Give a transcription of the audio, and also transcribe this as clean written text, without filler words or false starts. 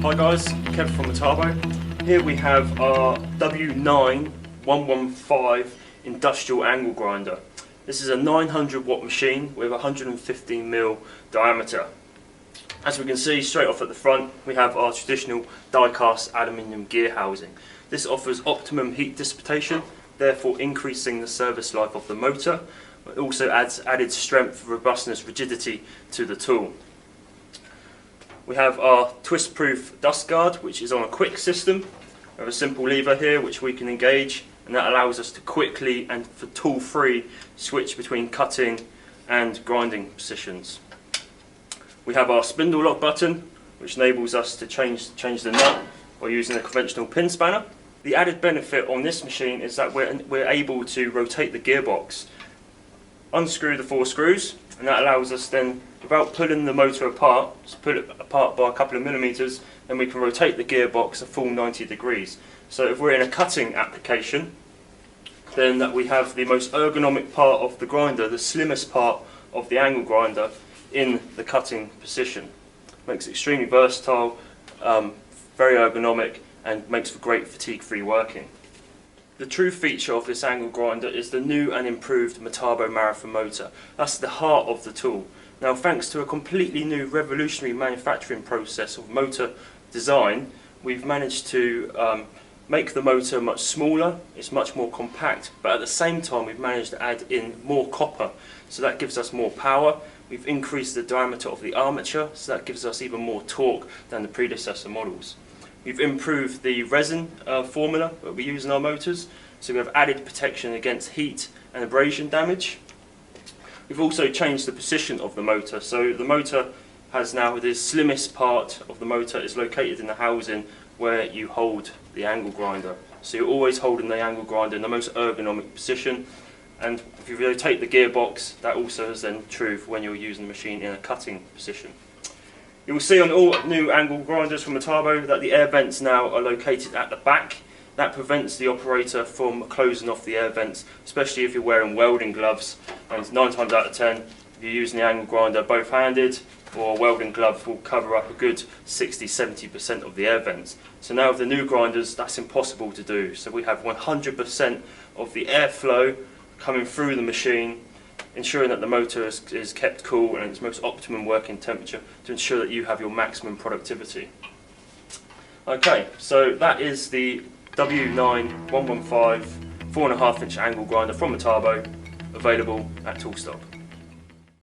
Hi guys, Kev from Metabo. Here we have our W9-115 industrial angle grinder. This is a 900 watt machine with 115mm diameter. As we can see straight off at the front, we have our traditional die-cast aluminium gear housing. This offers optimum heat dissipation, therefore increasing the service life of the motor. It also adds added strength, robustness, rigidity to the tool. We have our twist-proof dust guard, which is on a quick system. We have a simple lever here which we can engage, and that allows us to quickly and for tool-free switch between cutting and grinding positions. We have our spindle lock button, which enables us to change the nut by using a conventional pin spanner. The added benefit on this machine is that we're able to rotate the gearbox. Unscrew the 4 screws, and that allows us then, without pulling the motor apart, just pull it apart by a couple of millimeters, then we can rotate the gearbox a full 90 degrees. So if we're in a cutting application, then that we have the most ergonomic part of the grinder, the slimmest part of the angle grinder in the cutting position. Makes it extremely versatile, very ergonomic, and makes for great fatigue-free working. The true feature of this angle grinder is the new and improved Metabo Marathon motor. That's the heart of the tool. Now, thanks to a completely new revolutionary manufacturing process of motor design, we've managed to make the motor much smaller, it's much more compact, but at the same time we've managed to add in more copper, so that gives us more power. We've increased the diameter of the armature, so that gives us even more torque than the predecessor models. We've improved the resin formula that we use in our motors, so we have added protection against heat and abrasion damage. We've also changed the position of the motor, so the motor has now the slimmest part of the motor is located in the housing where you hold the angle grinder. So you're always holding the angle grinder in the most ergonomic position, and if you rotate the gearbox, that also is then true for when you're using the machine in a cutting position. You will see on all new angle grinders from Metabo that the air vents now are located at the back. That prevents the operator from closing off the air vents, especially if you're wearing welding gloves. And 9 times out of 10, if you're using the angle grinder both-handed, or a welding glove will cover up a good 60–70% of the air vents. So now with the new grinders, that's impossible to do. So we have 100% of the airflow coming through the machine, ensuring that the motor is kept cool and its most optimum working temperature to ensure that you have your maximum productivity. Okay, so that is the W9-115 4.5-inch angle grinder from Metabo, available at Toolstop.